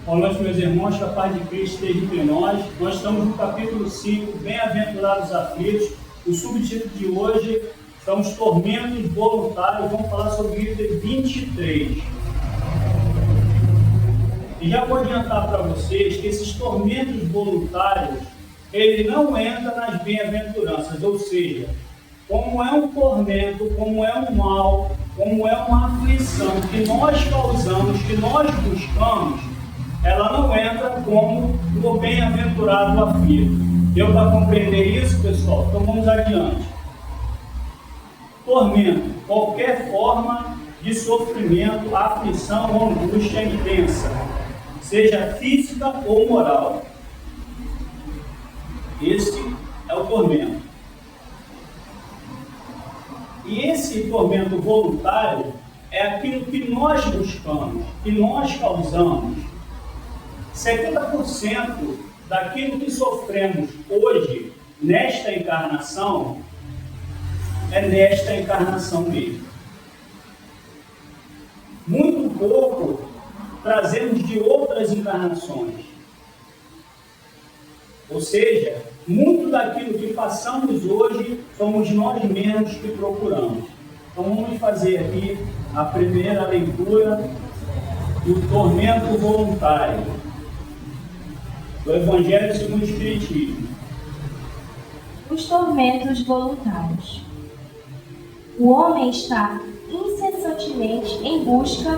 Boa noite, meus irmãos, que a paz de Cristo esteja entre nós. Nós estamos no capítulo 5, Bem-aventurados aflitos. O subtítulo de hoje são os tormentos voluntários. Vamos falar sobre o item 23. E já vou adiantar para vocês que esses tormentos voluntários, ele não entra nas bem-aventuranças, ou seja, como é um tormento, como é um mal, como é uma aflição que nós causamos, que nós buscamos, ela não entra como o bem-aventurado aflito. Deu para compreender isso, pessoal? Então vamos adiante. Tormento, qualquer forma de sofrimento, aflição ou angústia intensa, seja física ou moral. Esse é o tormento. E esse tormento voluntário é aquilo que nós buscamos, que nós causamos. 70% daquilo que sofremos hoje, nesta encarnação, é nesta encarnação mesmo. Muito pouco trazemos de outras encarnações. Ou seja, muito daquilo que passamos hoje, somos nós mesmos que procuramos. Então vamos fazer aqui a primeira leitura do tormento voluntário do Evangelho segundo o Espiritismo. Os tormentos voluntários. O homem está incessantemente em busca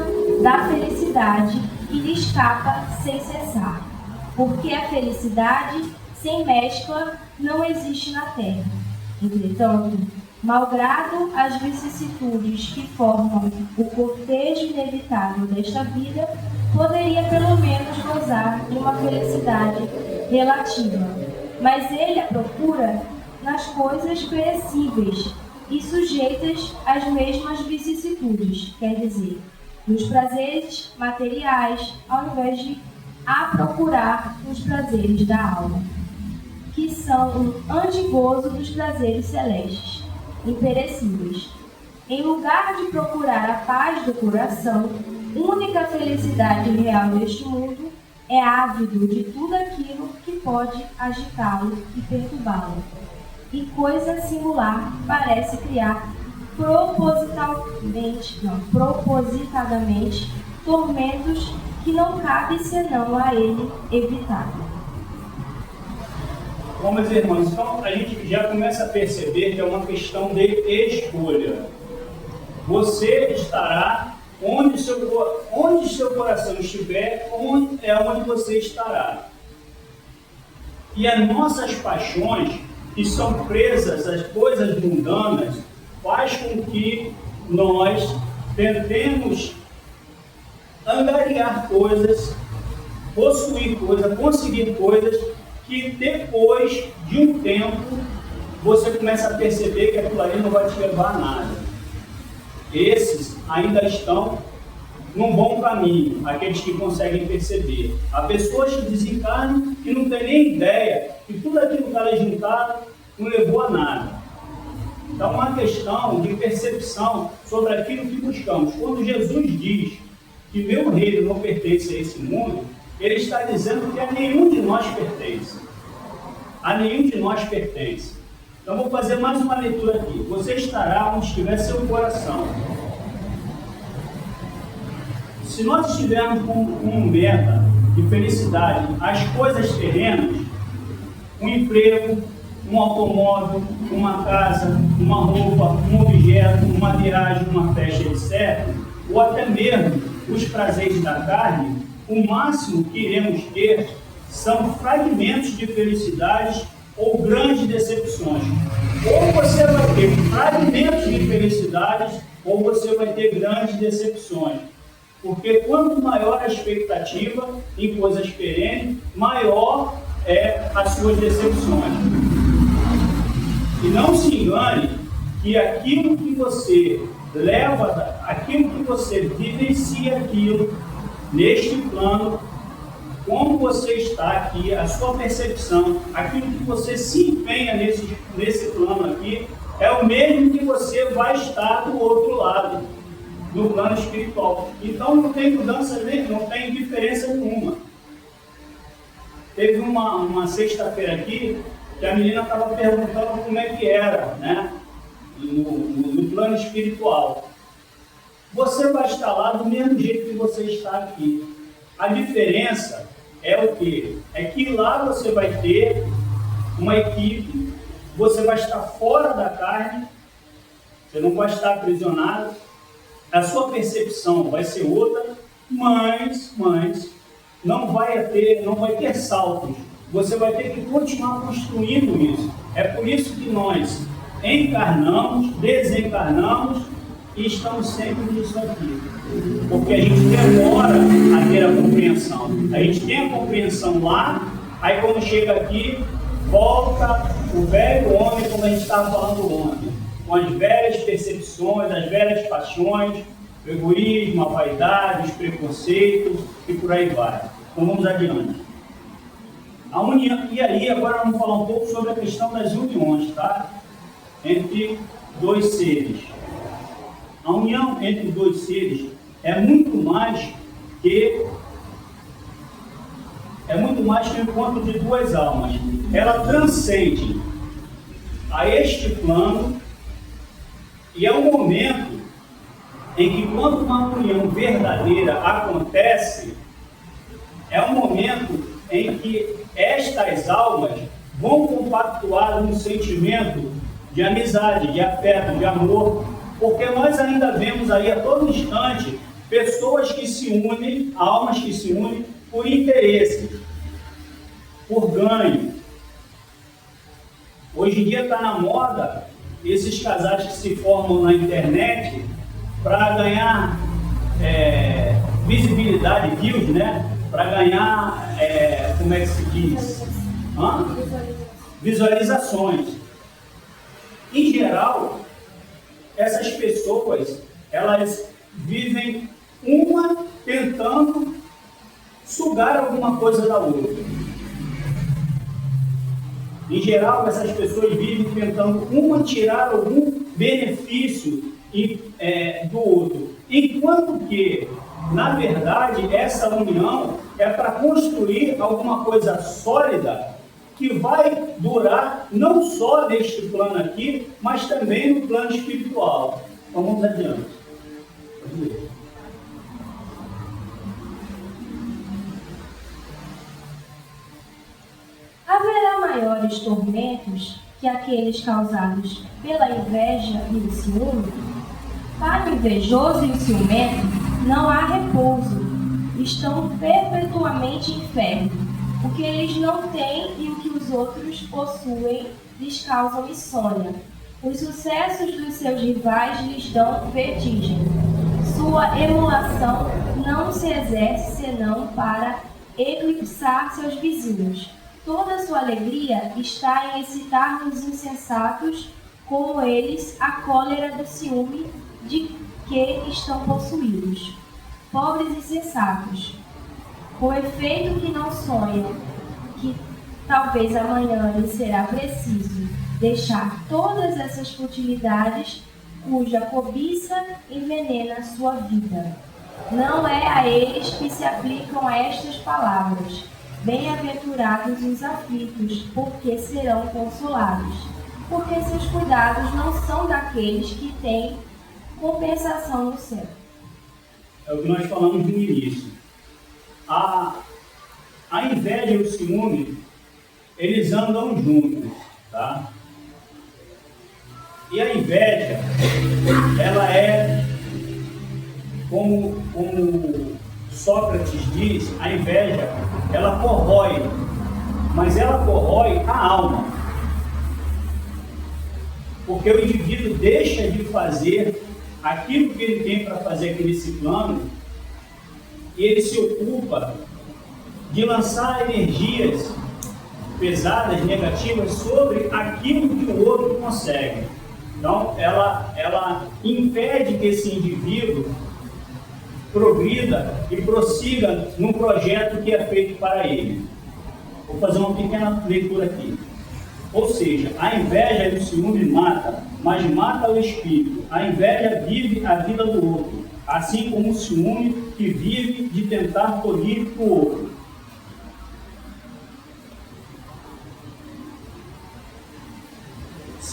da felicidade e lhe escapa sem cessar, porque a felicidade sem mescla não existe na terra. Entretanto, malgrado as vicissitudes que formam o cortejo inevitável desta vida, poderia pelo menos gozar de uma felicidade relativa, mas ele a procura nas coisas perecíveis e sujeitas às mesmas vicissitudes, quer dizer, nos prazeres materiais, ao invés de a procurar nos prazeres da alma, que são um antigozo dos prazeres celestes, imperecíveis. Em lugar de procurar a paz do coração, única felicidade real deste mundo, é ávido de tudo aquilo que pode agitá-lo e perturbá-lo. E coisa singular parece criar propositadamente tormentos que não cabe senão a ele evitar. Bom, meus irmãos, então a gente já começa a perceber que é uma questão de escolha. Você estará onde seu coração estiver, é onde você estará. E as nossas paixões, que são presas às coisas mundanas, faz com que nós tentemos angariar coisas, possuir coisas, conseguir coisas que depois de um tempo você começa a perceber que aquilo ali não vai te levar a nada. Esses ainda estão num bom caminho, aqueles que conseguem perceber. Há pessoas que desencarnam que não têm nem ideia que tudo aquilo que elas juntaram não levou a nada. Então é uma questão de percepção sobre aquilo que buscamos. Quando Jesus diz que meu reino não pertence a esse mundo, ele está dizendo que a nenhum de nós pertence. A nenhum de nós pertence. Então vou fazer mais uma leitura aqui. Você estará onde estiver seu coração. Se nós estivermos com meta de felicidade as coisas terrenas, um emprego, um automóvel, uma casa, uma roupa, um objeto, uma viagem, uma festa, etc., ou até mesmo os prazeres da carne, o máximo que iremos ter são fragmentos de felicidades ou grandes decepções. Ou você vai ter fragmentos de felicidades, ou você vai ter grandes decepções. Porque quanto maior a expectativa em coisas perenes, maior é as suas decepções. E não se engane que aquilo que você leva, aquilo que você vivencia aquilo neste plano, como você está aqui, a sua percepção, aquilo que você se empenha nesse plano aqui, é o mesmo que você vai estar do outro lado, no plano espiritual. Então não tem mudança, não tem diferença nenhuma. Teve uma sexta-feira aqui que a menina estava perguntando como é que era, né? No plano espiritual. Você vai estar lá do mesmo jeito que você está aqui. A diferença é o quê? É que lá você vai ter uma equipe, você vai estar fora da carne, você não vai estar aprisionado, a sua percepção vai ser outra, mas não vai ter saltos. Você vai ter que continuar construindo isso. É por isso que nós encarnamos, desencarnamos e estamos sempre nisso aqui. Porque a gente demora a ter a compreensão. A gente tem a compreensão lá, aí quando chega aqui, volta o velho homem, como a gente estava falando ontem, com as velhas percepções, as velhas paixões, o egoísmo, a vaidade, os preconceitos e por aí vai. Então vamos adiante. A união, e aí agora vamos falar um pouco sobre a questão das uniões, tá? Entre dois seres. A união entre dois seres é muito mais que o encontro de duas almas. Ela transcende a este plano e é um momento em que, quando uma união verdadeira acontece, é um momento em que estas almas vão compactuar um sentimento de amizade, de afeto, de amor, porque nós ainda vemos aí a todo instante pessoas que se unem, almas que se unem por interesse, por ganho. Hoje em dia está na moda esses casais que se formam na internet para ganhar visibilidade, views, né? Para ganhar, como é que se diz? Visualizações. Em geral, essas pessoas, elas vivem uma tentando sugar alguma coisa da outra. Em geral, essas pessoas vivem tentando uma tirar algum benefício do outro. Enquanto que, na verdade, essa união é para construir alguma coisa sólida que vai durar não só neste plano aqui, mas também no plano espiritual. Então vamos adiante. Haverá maiores tormentos que aqueles causados pela inveja e o ciúme? Para o invejoso e o ciumento não há repouso, estão perpetuamente em febre. O que eles não têm e o que os outros possuem lhes causam insônia. Os sucessos dos seus rivais lhes dão vertigem. Sua emulação não se exerce senão para eclipsar seus vizinhos. Toda sua alegria está em excitar nos insensatos, como eles, a cólera do ciúme de que estão possuídos. Pobres insensatos, com efeito que não sonham, que talvez amanhã lhes será preciso deixar todas essas futilidades, cuja cobiça envenena sua vida. Não é a eles que se aplicam estas palavras. Bem-aventurados os aflitos, porque serão consolados. Porque seus cuidados não são daqueles que têm compensação no céu. É o que nós falamos no início. A inveja e o ciúme, eles andam juntos, tá? E a inveja, ela é, como Sócrates diz, a inveja, ela corrói, mas ela corrói a alma. Porque o indivíduo deixa de fazer aquilo que ele tem para fazer aqui nesse plano e ele se ocupa de lançar energias pesadas, negativas, sobre aquilo que o outro consegue. Então, ela impede que esse indivíduo progrida e prossiga no projeto que é feito para ele. Vou fazer uma pequena leitura aqui. Ou seja, a inveja e o ciúme mata, mas mata o espírito. A inveja vive a vida do outro, assim como o ciúme que vive de tentar tolir o outro.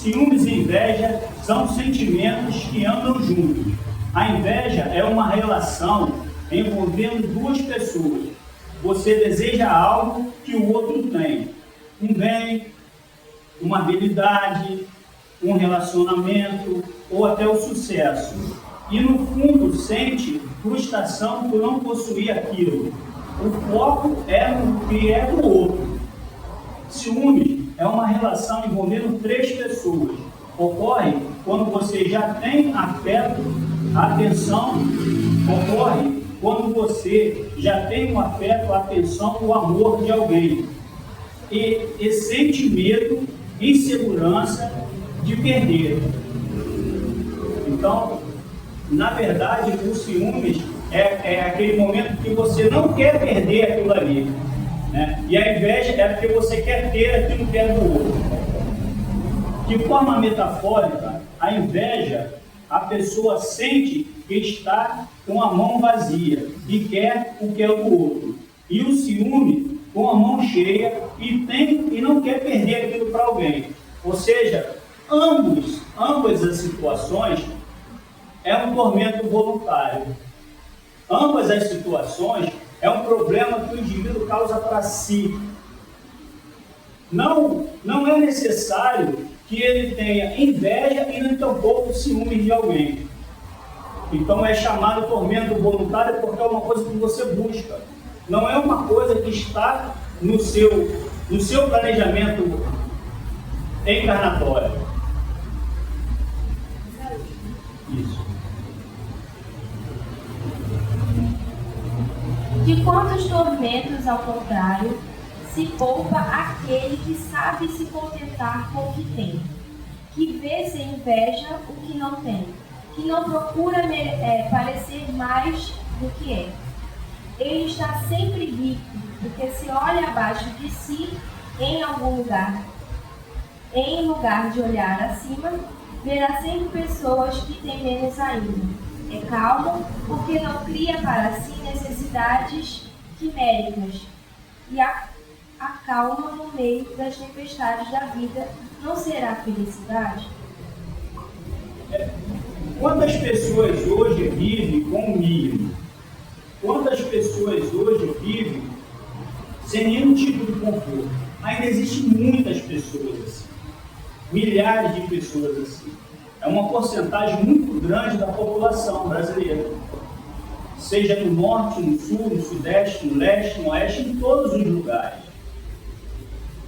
Ciúmes e inveja são sentimentos que andam juntos. A inveja é uma relação envolvendo duas pessoas. Você deseja algo que o outro tem. Um bem, uma habilidade, um relacionamento ou até o sucesso. E no fundo sente frustração por não possuir aquilo. O foco é no que é do outro. Ciúmes é uma relação envolvendo três pessoas. Ocorre quando você já tem afeto, atenção. Ocorre quando você já tem o afeto, a atenção, o amor de alguém. E sente medo, insegurança de perder. Então, na verdade, o ciúmes é aquele momento que você não quer perder aquilo ali, né? E a inveja é porque você quer ter aquilo que é do outro. De forma metafórica, a inveja, a pessoa sente que está com a mão vazia e quer o que é do outro. E o ciúme, com a mão cheia e não quer perder aquilo para alguém. Ou seja, ambas as situações é um tormento voluntário. Ambas as situações é um problema que o indivíduo causa para si. Não é necessário que ele tenha inveja e nem tampouco ciúme de alguém. Então é chamado tormento voluntário porque é uma coisa que você busca. Não é uma coisa que está no seu planejamento encarnatório. Isso. De quantos tormentos, ao contrário, se poupa aquele que sabe se contentar com o que tem, que vê sem inveja o que não tem, que não procura parecer mais do que é. Ele está sempre rico, porque se olha abaixo de si, em lugar de olhar acima, verá sempre pessoas que têm menos ainda. É calmo, porque não cria para si necessidades quiméricas e acalma no meio das tempestades da vida. Não será felicidade? Quantas pessoas hoje vivem com o mínimo? Quantas pessoas hoje vivem sem nenhum tipo de conforto? Ainda existem muitas pessoas assim. Milhares de pessoas assim. É uma porcentagem muito grande da população brasileira. Seja no norte, no sul, no sudeste, no leste, no oeste, em todos os lugares.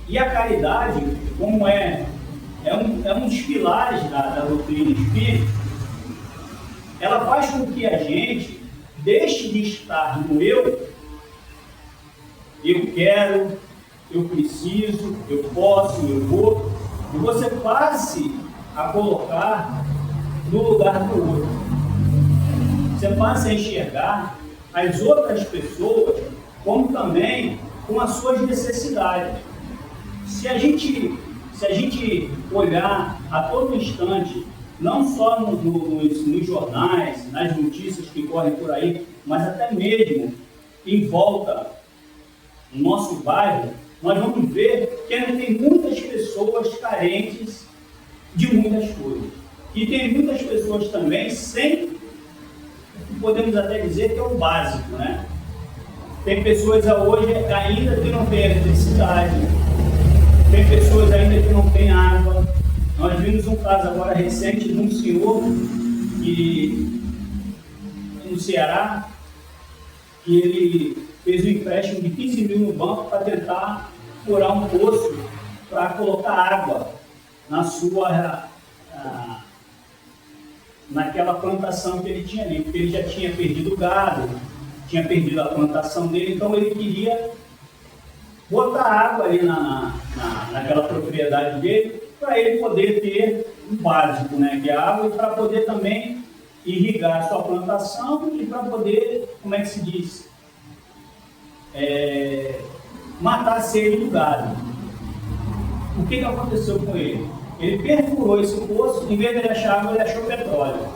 E a caridade, como é um dos pilares da doutrina espírita, ela faz com que a gente deixe de estar no eu quero, eu preciso, eu posso, eu vou, e você passe a colocar no lugar do outro. Você passe a enxergar as outras pessoas como também com as suas necessidades. Se a gente olhar a todo instante, não só nos jornais, nas notícias que correm por aí, mas até mesmo em volta no nosso bairro, nós vamos ver que ainda tem muitas pessoas carentes de muitas coisas. E tem muitas pessoas também sem, podemos até dizer que é o básico, né? Tem pessoas hoje ainda que não têm eletricidade, tem pessoas ainda que não têm água. Nós vimos um caso agora recente de um senhor no Ceará, que ele fez um empréstimo de 15 mil no banco para tentar furar um poço para colocar água naquela plantação que ele tinha ali, porque ele já tinha perdido o gado, tinha perdido a plantação dele, então ele queria botar água ali naquela propriedade dele, para ele poder ter um básico, né, que é a água, e para poder também irrigar a sua plantação e para poder, como é que se diz, matar a sede do gado. O que aconteceu com ele? Ele perfurou esse poço, em vez de ele achar água, ele achou petróleo.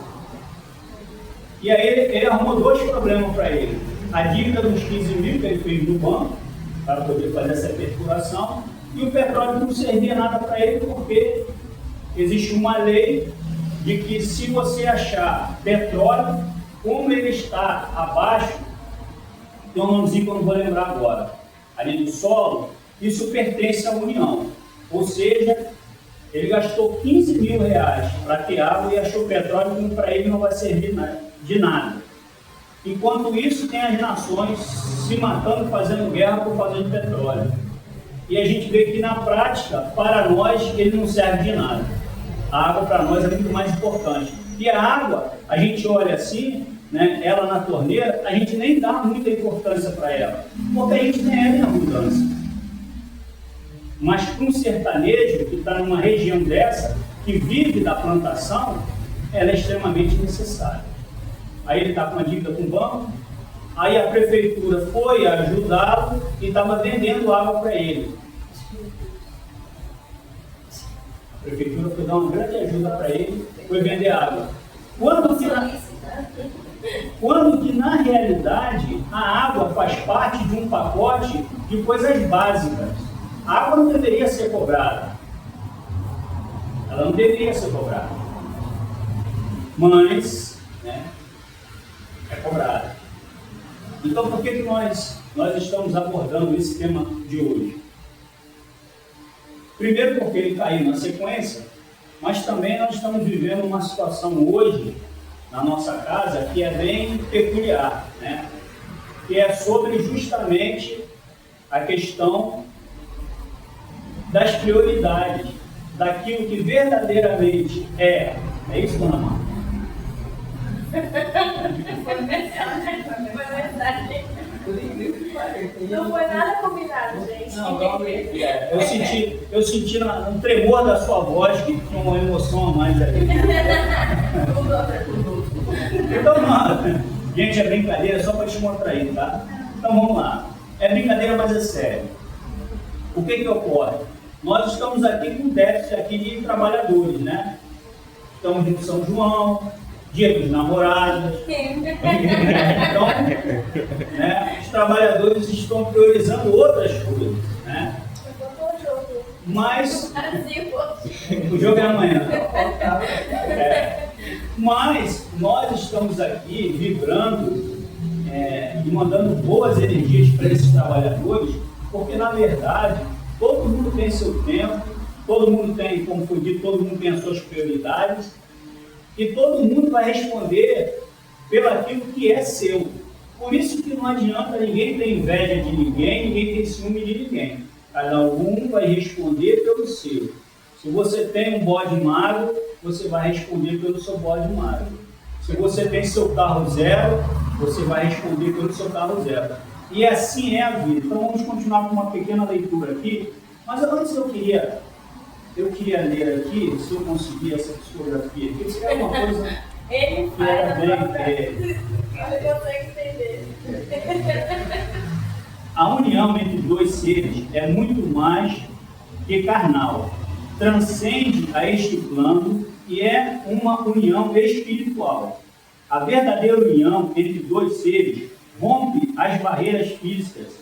E aí ele arrumou dois problemas para ele. A dívida dos 15 mil que ele fez no banco, para poder fazer essa perfuração, e o petróleo não servia nada para ele, porque existe uma lei de que se você achar petróleo, como ele está abaixo, tem um nomezinho que eu não vou lembrar agora, ali do solo, isso pertence à União. Ou seja, ele gastou 15 mil reais para ter água e achou petróleo que para ele não vai servir de nada. Enquanto isso, tem as nações se matando, fazendo guerra por causa de petróleo. E a gente vê que na prática, para nós, ele não serve de nada. A água para nós é muito mais importante. E a água, a gente olha assim, né, ela na torneira, a gente nem dá muita importância para ela, porque a gente tem ela em abundância. Mas para um sertanejo que está numa região dessa, que vive da plantação, ela é extremamente necessária. Aí ele está com uma dívida com o banco, aí a prefeitura foi ajudá-lo e estava vendendo água para ele. A prefeitura foi dar uma grande ajuda para ele, foi vender água. Quando que na realidade a água faz parte de um pacote de coisas básicas. A água não deveria ser cobrada. Ela não deveria ser cobrada. Mas, né, é cobrada. Então, por que nós estamos abordando esse tema de hoje? Primeiro porque ele caiu na sequência, mas também nós estamos vivendo uma situação hoje, na nossa casa, que é bem peculiar, né? Que é sobre justamente a questão das prioridades, daquilo que verdadeiramente é. É isso, dona Marta? Não foi nada combinado, gente. Não, eu senti um tremor da sua voz, que tinha uma emoção a mais ali. Então, Marta, gente, é brincadeira só para te contrair, tá? Então vamos lá. É brincadeira, mas é sério. O que ocorre? Nós estamos aqui com déficit aqui de trabalhadores, né? Estamos em São João, Dia dos Namorados. Então, né, os trabalhadores estão priorizando outras coisas, né? Mas o jogo é amanhã. Mas nós estamos aqui vibrando e mandando boas energias para esses trabalhadores, porque na verdade todo mundo tem seu tempo, todo mundo tem, como foi dito, todo mundo tem as suas prioridades e todo mundo vai responder pelo aquilo que é seu. Por isso que não adianta ninguém ter inveja de ninguém, ninguém ter ciúme de ninguém. Cada um vai responder pelo seu. Se você tem um bode magro, você vai responder pelo seu bode magro. Se você tem seu carro zero, você vai responder pelo seu carro zero. E assim é a vida. Então vamos continuar com uma pequena leitura aqui. Mas antes eu queria ler aqui, se eu conseguir essa psicografia aqui, se é uma coisa Ele que era faz bem... Ele consegue entender. A união entre dois seres é muito mais que carnal. Transcende a este plano e é uma união espiritual. A verdadeira união entre dois seres rompe as barreiras físicas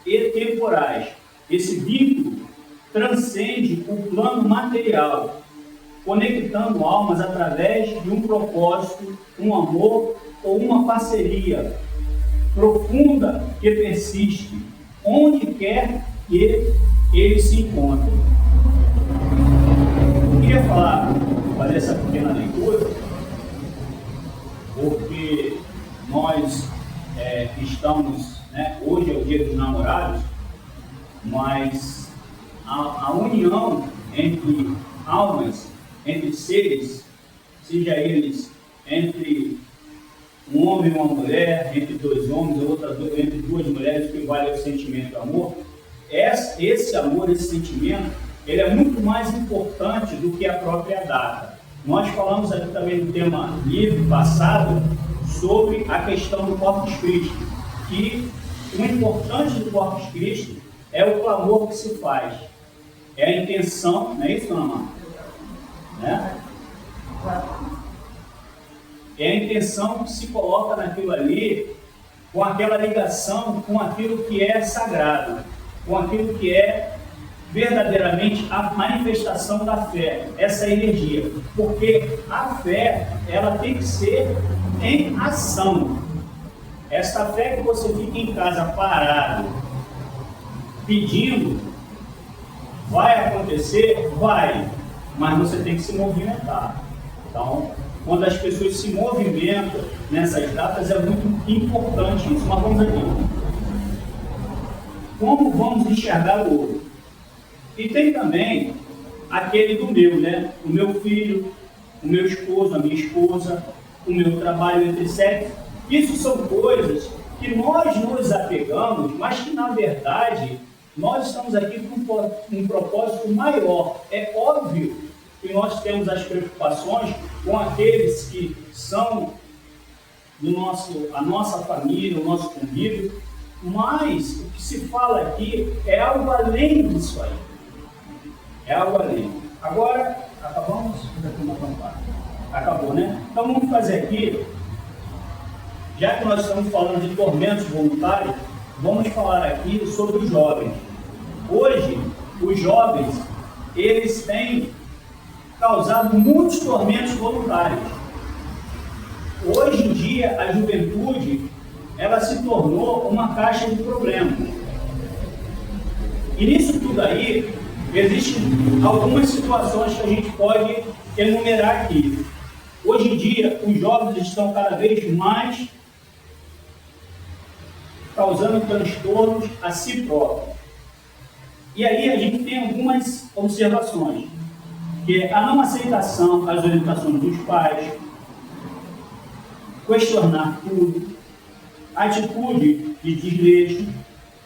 e temporais. Esse vínculo transcende o plano material, conectando almas através de um propósito, um amor ou uma parceria profunda que persiste, onde quer que eles se encontrem. Eu queria fazer essa pequena leitura, porque nós estamos, né, hoje é o Dia dos Namorados, mas a união entre almas, entre seres, seja eles entre um homem e uma mulher, entre dois homens, entre duas mulheres, que vale o sentimento do amor, esse amor, esse sentimento, ele é muito mais importante do que a própria data. Nós falamos aqui também no tema livre passado sobre a questão do Corpus Christi, que o importante do Corpus Christi é o clamor que se faz, é a intenção, não é isso, dona Marta? Né? É a intenção que se coloca naquilo ali, com aquela ligação com aquilo que é sagrado, com aquilo que é verdadeiramente a manifestação da fé, essa energia. Porque a fé, ela tem que ser em ação. Essa fé que você fica em casa parado, pedindo, vai acontecer? Vai. Mas você tem que se movimentar. Então, quando as pessoas se movimentam nessas datas, é muito importante isso. Mas vamos aqui. Como vamos enxergar o outro? E tem também aquele do meu, né? O meu filho, o meu esposo, a minha esposa, o meu trabalho entre sexos. Isso são coisas que nós nos apegamos, mas que na verdade nós estamos aqui com um propósito maior. É óbvio que nós temos as preocupações com aqueles que são a nossa família, o nosso convívio, mas o que se fala aqui é algo além disso aí. É algo além. Agora, acabamos? Acabou, né? Então vamos fazer aqui, já que nós estamos falando de tormentos voluntários, vamos falar aqui sobre os jovens. Hoje, os jovens, eles têm causado muitos tormentos voluntários. Hoje em dia, a juventude, ela se tornou uma caixa de problemas. E nisso tudo aí, existem algumas situações que a gente pode enumerar aqui. Hoje em dia, os jovens estão cada vez mais causando transtornos a si próprios. E aí a gente tem algumas observações, que é a não aceitação às orientações dos pais, questionar tudo, atitude de desleixo,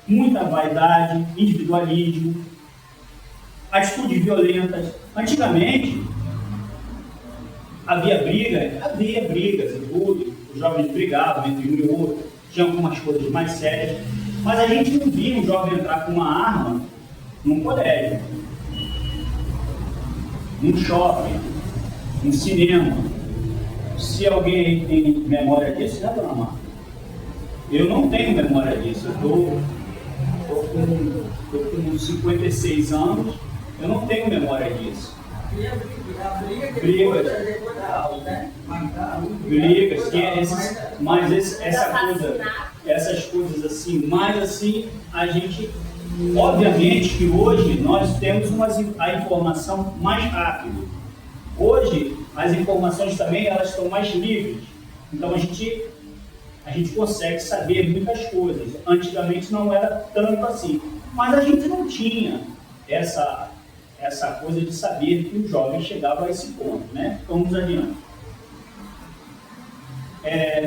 muita vaidade, individualismo, atitudes violentas. Antigamente, havia brigas e tudo, os jovens brigavam entre um e outro, tinha algumas coisas mais sérias, mas a gente não via um jovem entrar com uma arma num colégio, num shopping, num cinema. Se alguém aí tem memória disso, já dona Marta? Eu não tenho memória disso. Eu estou com 56 anos, eu não tenho memória disso. Brigas, essas coisas assim, mas assim, a gente, obviamente que hoje nós temos a informação mais rápida. Hoje, as informações também, elas estão mais livres. Então, a gente consegue saber muitas coisas. Antigamente não era tanto assim. Mas a gente não tinha essa coisa de saber que o jovem chegava a esse ponto, né? Então, vamos adiante.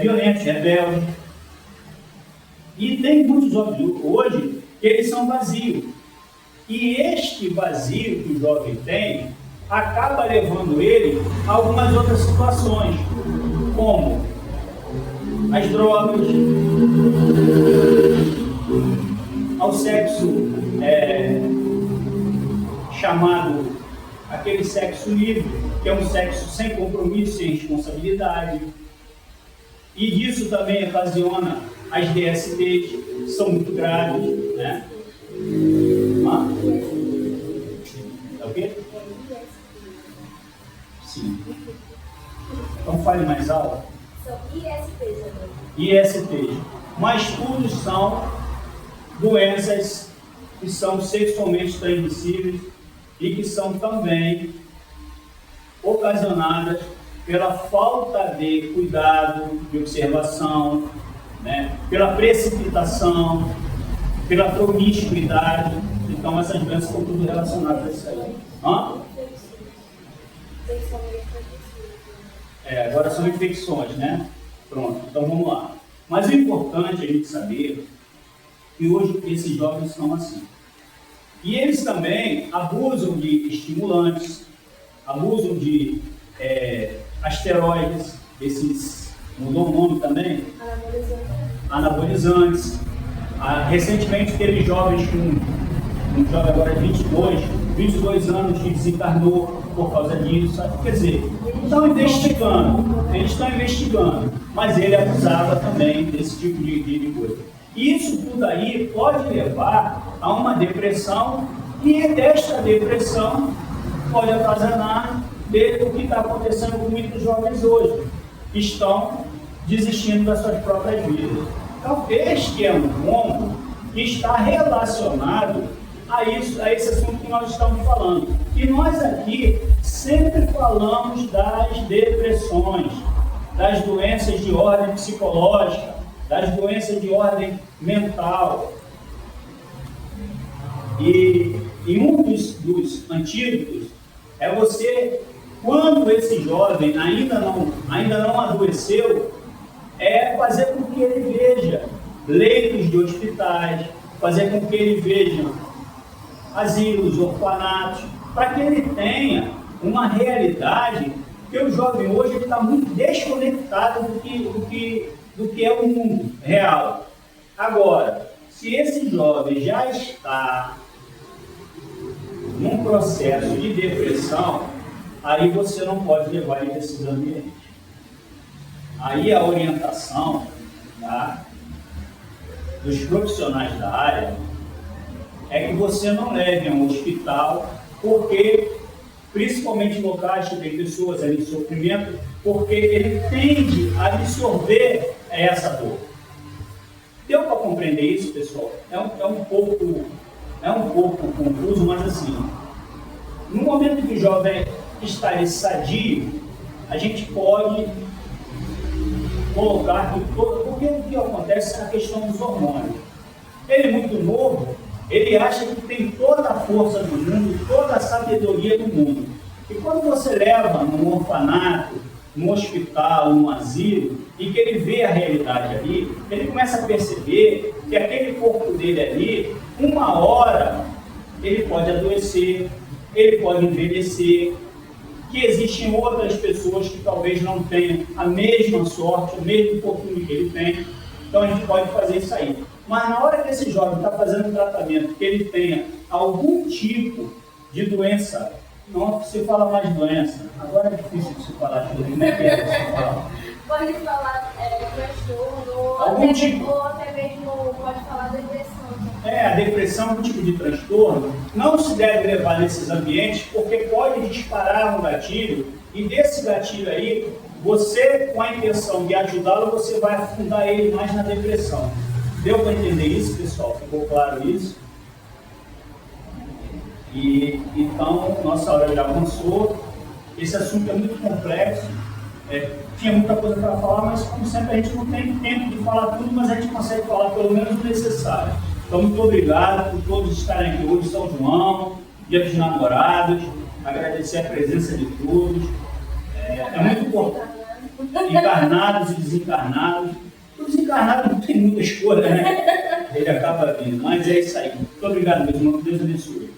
Violentos, rebeldes. E tem muitos jovens hoje que eles são vazios. E este vazio que o jovem tem acaba levando ele a algumas outras situações, como as drogas, ao sexo chamado aquele sexo livre, que é um sexo sem compromisso, sem responsabilidade. E disso também ocasiona as DSTs, que são muito graves, né? É o quê? Sim. Então fale mais alto. São ISTs agora. ISTs. Mas tudo são doenças que são sexualmente transmissíveis e que são também ocasionadas pela falta de cuidado, de observação, né? Pela precipitação, pela promiscuidade. Então essas doenças estão tudo relacionadas a isso aí. Agora são infecções, né? Pronto, então vamos lá. Mas o importante é a gente saber que hoje esses jovens estão assim. E eles também abusam de estimulantes, abusam de asteroides, esses, mudou o nome também? Anabolizantes. Recentemente teve jovens um jovem agora de 22 anos que desencarnou por causa disso. Quer dizer, eles estão investigando, mas ele abusava também desse tipo de coisa. Isso tudo aí pode levar a uma depressão E desta depressão pode atazanar o que está acontecendo com muitos jovens hoje, que estão desistindo das suas próprias vidas. Então, este é um ponto que está relacionado a isso, a esse assunto que nós estamos falando. E nós aqui sempre falamos das depressões, das doenças de ordem psicológica, das doenças de ordem mental. E um dos antídotos é você, quando esse jovem ainda não adoeceu, é fazer com que ele veja leitos de hospitais, fazer com que ele veja asilos, orfanatos, para que ele tenha uma realidade, porque o jovem hoje está muito desconectado do que é o mundo real. Agora, se esse jovem já está num processo de depressão, aí você não pode levar ele desses ambientes. Aí a orientação, tá, dos profissionais da área é que você não leve a um hospital, porque, principalmente em locais que tem pessoas ali em sofrimento, porque ele tende a absorver essa dor. Deu para compreender isso, pessoal? É um pouco confuso, mas assim, no momento que o jovem está sadio, a gente pode colocar que porque o que acontece é a questão dos hormônios. Ele muito novo, ele acha que tem toda a força do mundo, toda a sabedoria do mundo. E quando você leva num orfanato, num hospital, num asilo, e que ele vê a realidade ali, ele começa a perceber que aquele corpo dele ali, uma hora, ele pode adoecer, ele pode envelhecer, que existem outras pessoas que talvez não tenham a mesma sorte, o mesmo fortuna que ele tem. Então a gente pode fazer isso aí. Mas na hora que esse jovem está fazendo um tratamento, que ele tenha algum tipo de doença, não se fala mais doença, agora é difícil de se falar, como é que é que se fala? Pode falar transtorno, ou até mesmo pode falar depressão. A depressão é um tipo de transtorno, não se deve levar nesses ambientes, porque pode disparar um gatilho, e desse gatilho aí, você, com a intenção de ajudá-lo, você vai afundar ele mais na depressão. Deu para entender isso, pessoal? Ficou claro isso? E então, nossa hora já avançou. Esse assunto é muito complexo. Tinha muita coisa para falar, mas como sempre a gente não tem tempo de falar tudo, mas a gente consegue falar pelo menos o necessário. Então, muito obrigado por todos estarem aqui hoje, São João, Dia dos Namorados, agradecer a presença de todos. É muito importante. Encarnados e desencarnados. Os encarnados não tem muita escolha, né? Ele acaba vindo, mas é isso aí. Muito obrigado, meus irmãos. Deus abençoe.